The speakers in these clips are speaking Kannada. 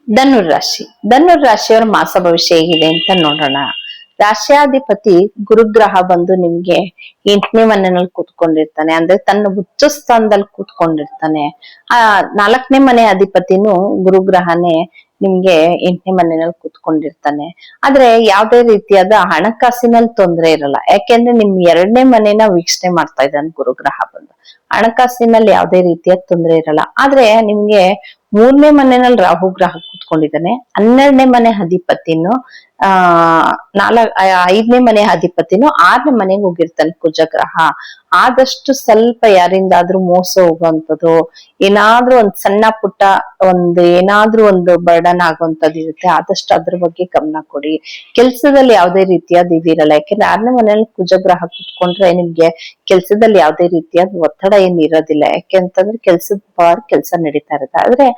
ಧನುರ್ ರಾಶಿಯವರ ಮಾಸ ಭವಿಷ್ಯ ಹೇಗಿದೆ ಅಂತ ನೋಡೋಣ. ರಾಶ್ಯಾಧಿಪತಿ ಗುರುಗ್ರಹ ಬಂದು ನಿಮ್ಗೆ 8ನೇ ಮನೆಯಲ್ಲಿ ಕೂತ್ಕೊಂಡಿರ್ತಾನೆ, ಅಂದ್ರೆ ತನ್ನ ಉಚ್ಚ ಸ್ಥಾನದಲ್ಲಿ ಕೂತ್ಕೊಂಡಿರ್ತಾನೆ. 4ನೇ ಮನೆ ಅಧಿಪತಿನೂ ಗುರುಗ್ರಹನೇ ನಿಮ್ಗೆ 8ನೇ ಮನೆಯಲ್ಲಿ ಕೂತ್ಕೊಂಡಿರ್ತಾನೆ. ಆದ್ರೆ ಯಾವ್ದೇ ರೀತಿಯಾದ ಹಣಕಾಸಿನಲ್ಲಿ ತೊಂದರೆ ಇರಲ್ಲ, ಯಾಕೆಂದ್ರೆ ನಿಮ್ 2ನೇ ಮನೆನ ವೀಕ್ಷಣೆ ಮಾಡ್ತಾ ಇದ್ದಾನೆ ಗುರುಗ್ರಹ ಬಂದು. ಹಣಕಾಸಿನಲ್ಲಿ ಯಾವ್ದೇ ರೀತಿಯ ತೊಂದರೆ ಇರಲ್ಲ. ಆದ್ರೆ ನಿಮ್ಗೆ 3ನೇ ಮನೆಯಲ್ಲಿ ರಾಹು ಗ್ರಹ ಕೂತ್ಕೊಂಡಿದ್ದಾನೆ. 12ನೇ ಮನೆ ಅಧಿಪತಿನು 5ನೇ ಮನೆ ಅಧಿಪತಿನು 6ನೇ ಮನೆಗೆ ಹೋಗಿರ್ತಾನೆ ಕುಜಗ್ರಹ. ಆದಷ್ಟು ಸ್ವಲ್ಪ ಯಾರಿಂದಾದ್ರೂ ಮೋಸ ಹೋಗುವಂಥದ್ದು, ಏನಾದ್ರೂ ಒಂದ್ ಸಣ್ಣ ಪುಟ್ಟ ಏನಾದ್ರೂ ಒಂದು ಬರ್ಡನ್ ಆಗುವಂತದ್ದು ಇರುತ್ತೆ. ಆದಷ್ಟು ಅದ್ರ ಬಗ್ಗೆ ಗಮನ ಕೊಡಿ. ಕೆಲ್ಸದಲ್ಲಿ ಯಾವ್ದೇ ರೀತಿಯಾದ ಇದಿರಲ್ಲ, ಯಾಕೆಂದ್ರೆ 6ನೇ ಮನೆಯಲ್ಲಿ ಕುಜಗ್ರಹ ಕೂತ್ಕೊಂಡ್ರೆ ನಿಮ್ಗೆ ಕೆಲ್ಸದಲ್ಲಿ ಯಾವ್ದೇ ರೀತಿಯಾದ ಒತ್ತಡ ಏನ್ ಇರೋದಿಲ್ಲ. ಯಾಕೆಂತಂದ್ರೆ ಕೆಲ್ಸದ ಪರ ಕೆಲ್ಸ ನಡೀತಾ ಇರುತ್ತೆ.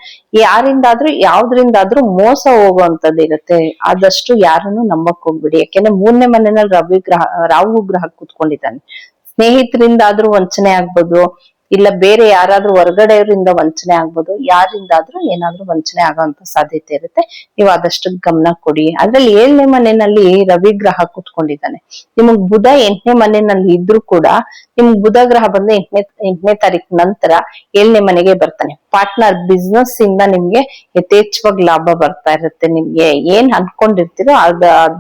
ಆದ್ರೆ ಯಾವ್ದ್ರಿಂದಾದ್ರೂ ಮೋಸ ಹೋಗುವಂತದ್ದು ಇರುತ್ತೆ. ಆದಷ್ಟು ಯಾರನ್ನು ನಂಬಕ್ ಹೋಗ್ಬಿಡಿ, ಯಾಕೆಂದ್ರೆ 3ನೇ ಮನೆಯಲ್ಲಿ ರಾಹು ಗ್ರಹ ಕೂತ್ಕೊಂಡಿದ್ದಾನೆ. ಸ್ನೇಹಿತರಿಂದಾದ್ರೂ ವಂಚನೆ ಆಗ್ಬೋದು, ಇಲ್ಲ ಬೇರೆ ಯಾರಾದ್ರೂ ಹೊರಗಡೆಯವರಿಂದ ವಂಚನೆ ಆಗ್ಬೋದು. ಯಾರಿಂದಾದ್ರೂ ಏನಾದ್ರೂ ವಂಚನೆ ಆಗೋಂತ ಸಾಧ್ಯತೆ ಇರುತ್ತೆ. ನೀವು ಆದಷ್ಟು ಗಮನ ಕೊಡಿ. ಅದ್ರಲ್ಲಿ 7ನೇ ಮನೆಯಲ್ಲಿ ರವಿ ಗ್ರಹ ಕೂತ್ಕೊಂಡಿದ್ದಾನೆ. ನಿಮಗ್ ಬುಧ 8ನೇ ಮನೆಯಲ್ಲಿ ಇದ್ರೂ ಕೂಡ ನಿಮ್ಗ್ ಬುಧ ಗ್ರಹ ಬಂದು 8ನೇ ತಾರೀಕು ನಂತರ 7ನೇ ಮನೆಗೆ ಬರ್ತಾನೆ. ಪಾರ್ಟ್ನರ್ ಬಿಸ್ನೆಸ್ ಇಂದ ನಿಮ್ಗೆ ಯಥೇಚ್ಛವಾಗಿ ಲಾಭ ಬರ್ತಾ ಇರುತ್ತೆ. ನಿಮ್ಗೆ ಏನ್ ಅನ್ಕೊಂಡಿರ್ತೀರೋ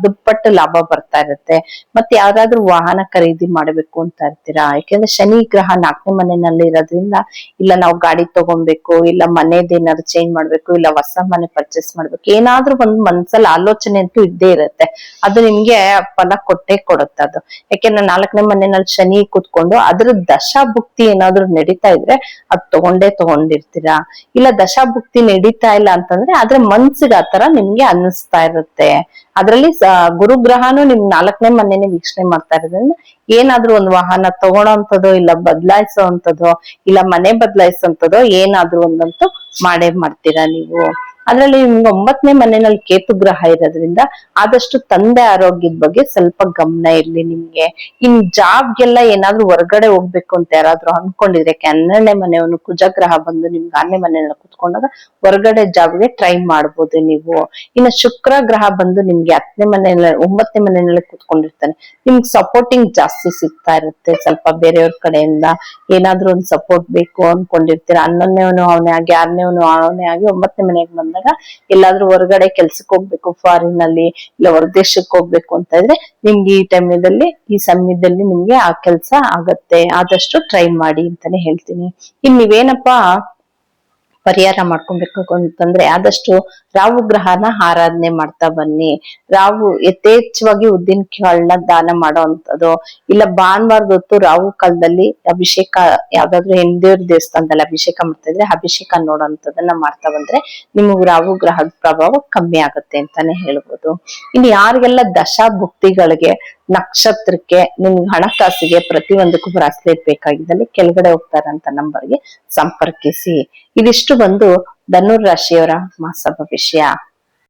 ದುಪ್ಪಟ್ಟು ಲಾಭ ಬರ್ತಾ ಇರುತ್ತೆ. ಮತ್ತೆ ಯಾವ್ದಾದ್ರು ವಾಹನ ಖರೀದಿ ಮಾಡ್ಬೇಕು ಅಂತ ಇರ್ತೀರಾ, ಯಾಕೆಂದ್ರೆ ಶನಿ ಗ್ರಹ 4ನೇ ಮನೆಯಲ್ಲಿ ಇರೋದ್ರಿಂದ ಇಲ್ಲ ನಾವು ಗಾಡಿ ತಗೊಬೇಕು, ಇಲ್ಲ ಮನೆದೇನಾದ್ರು ಚೇಂಜ್ ಮಾಡ್ಬೇಕು, ಇಲ್ಲ ಹೊಸ ಮನೆ ಪರ್ಚೇಸ್ ಮಾಡ್ಬೇಕು, ಏನಾದ್ರೂ ಒಂದ್ ಮನ್ಸಲ್ಲಿ ಆಲೋಚನೆ ಅಂತೂ ಇದ್ದೇ ಇರುತ್ತೆ. ಅದು ನಿಮ್ಗೆ ಫಲ ಕೊಟ್ಟೇ ಕೊಡುತ್ತೆ ಅದು. ಯಾಕೆಂದ್ರೆ 4ನೇ ಮನೆಯಲ್ಲಿ ಶನಿ ಕೂತ್ಕೊಂಡು ಅದ್ರ ದಶಾಭುಕ್ತಿ ಏನಾದ್ರು ನಡೀತಾ ಇದ್ರೆ ಅದ್ ತಗೊಂಡಿರ್ತೀರಾ. ಇಲ್ಲ ದಶಾಭುಕ್ತಿ ನಡೀತಾ ಇಲ್ಲ ಅಂತಂದ್ರೆ ಆದ್ರೆ ಮನ್ಸಿಗೆ ಆತರ ನಿಮ್ಗೆ ಅನ್ನಿಸ್ತಾ ಇರುತ್ತೆ. ಅದ್ರಲ್ಲಿ ಗುರುಗ್ರಹನು ನಿಮ್ 4ನೇ ಮನೆನೇ ವೀಕ್ಷಣೆ ಮಾಡ್ತಾ ಇರೋದ್ರಿಂದ ಏನಾದ್ರೂ ಒಂದು ವಾಹನ ತಗೊಳೋಂಥದ್ದು, ಇಲ್ಲ ಬದಲಾಯಿಸೋಂಥದ್ದು, ಇಲ್ಲ ಮನೆ ಬದಲಾಯಿಸೋಂಥದ್ದು ಏನಾದ್ರೂ ಒಂದಂತೂ ಮಾಡೇ ಮಾಡ್ತೀರಾ ನೀವು. ಅದ್ರಲ್ಲಿ ನಿಮ್ಗೆ 9ನೇ ಮನೆಯಲ್ಲಿ ಕೇತು ಗ್ರಹ ಇರೋದ್ರಿಂದ ಆದಷ್ಟು ತಂದೆ ಆರೋಗ್ಯದ ಬಗ್ಗೆ ಸ್ವಲ್ಪ ಗಮನ ಇರ್ಲಿ ನಿಮ್ಗೆ. ಇನ್ ಜಾಬ್ಗೆಲ್ಲ ಏನಾದ್ರೂ ಹೊರಗಡೆ ಹೋಗ್ಬೇಕು ಅಂತ ಯಾರಾದ್ರೂ ಅನ್ಕೊಂಡಿದ್ರೆ, 12ನೇ ಮನೆಯವನು ಕುಜಗ್ರಹ ಬಂದು ನಿಮ್ಗೆ 6ನೇ ಮನೆಯಲ್ಲಿ ಕುತ್ಕೊಂಡಾಗ ಹೊರಗಡೆ ಜಾಬ್ಗೆ ಟ್ರೈ ಮಾಡ್ಬೋದು ನೀವು. ಇನ್ನು ಶುಕ್ರ ಗ್ರಹ ಬಂದು ನಿಮ್ಗೆ 9ನೇ ಮನೆಯಲ್ಲಿ ಕುತ್ಕೊಂಡಿರ್ತಾನೆ. ನಿಮ್ಗೆ ಸಪೋರ್ಟಿಂಗ್ ಜಾಸ್ತಿ ಸಿಗ್ತಾ ಇರುತ್ತೆ. ಸ್ವಲ್ಪ ಬೇರೆಯವ್ರ ಕಡೆಯಿಂದ ಏನಾದ್ರೂ ಒಂದು ಸಪೋರ್ಟ್ ಬೇಕು ಅನ್ಕೊಂಡಿರ್ತೀರ. 11ನೇವನು ಅವನೇ ಆಗಿ 6ನೇವನು ಅವನೇ ಆಗಿ 9ನೇ ಮನೆಗೆ ಬಂದಾಗ ಎಲ್ಲಾದ್ರೂ ಹೊರಗಡೆ ಕೆಲ್ಸಕ್ಕೆ ಹೋಗ್ಬೇಕು, ಫಾರಿನ್ ಅಲ್ಲಿ ಇಲ್ಲ ಹೊರದೇಶಕ್ಕೆ ಹೋಗ್ಬೇಕು ಅಂತ ಇದ್ರೆ ನಿಮ್ಗೆ ಈ ಸಮಯದಲ್ಲಿ ನಿಮ್ಗೆ ಆ ಕೆಲ್ಸ ಆಗತ್ತೆ. ಆದಷ್ಟು ಟ್ರೈ ಮಾಡಿ ಅಂತಾನೆ ಹೇಳ್ತೀನಿ. ಇನ್ ನೀವೇನಪ್ಪಾ ಪರಿಹಾರ ಮಾಡ್ಕೊಬೇಕು ಅಂತಂದ್ರೆ ಆದಷ್ಟು ರಾಹು ಗ್ರಹನ ಆರಾಧನೆ ಮಾಡ್ತಾ ಬನ್ನಿ. ರಾಹು ಯಥೇಚ್ಛವಾಗಿ ಉದ್ದಿನ ಕಾಳನ್ನ ದಾನ ಮಾಡೋವಂಥದ್ದು, ಇಲ್ಲ ಭಾನುವಾರದ ಹೊತ್ತು ರಾಹು ಕಾಲದಲ್ಲಿ ಅಭಿಷೇಕ, ಯಾವ್ದಾದ್ರು ಹೆಣ್ದೇವ್ರ ದೇವಸ್ಥಾನದಲ್ಲಿ ಅಭಿಷೇಕ ಮಾಡ್ತಾ ಇದ್ರೆ ಅಭಿಷೇಕ ನೋಡೋಂಥದ್ದನ್ನ ಮಾಡ್ತಾ ಬಂದ್ರೆ ನಿಮಗ್ ರಾಹು ಗ್ರಹದ ಪ್ರಭಾವ ಕಮ್ಮಿ ಆಗುತ್ತೆ ಅಂತಾನೆ ಹೇಳ್ಬೋದು. ಇನ್ನು ಯಾರಿಗೆಲ್ಲ ದಶಾಭುಕ್ತಿಗಳಿಗೆ, ನಕ್ಷತ್ರಕ್ಕೆ, ನಿಮ್ಗೆ ಹಣಕಾಸಿಗೆ ಪ್ರತಿಯೊಂದಕ್ಕೂ ಬ್ರಾಸ್ಲೆಟ್ ಬೇಕಾಗಿದ್ದಲ್ಲಿ ಕೆಳಗಡೆ ಹೋಗ್ತಾರಂತ ನಂಬರ್ಗೆ ಸಂಪರ್ಕಿಸಿ. ಇದಿಷ್ಟು ಬಂದು ಧನುರ್ ರಾಶಿಯವರ ಮಾಸ ಭವಿಷ್ಯ.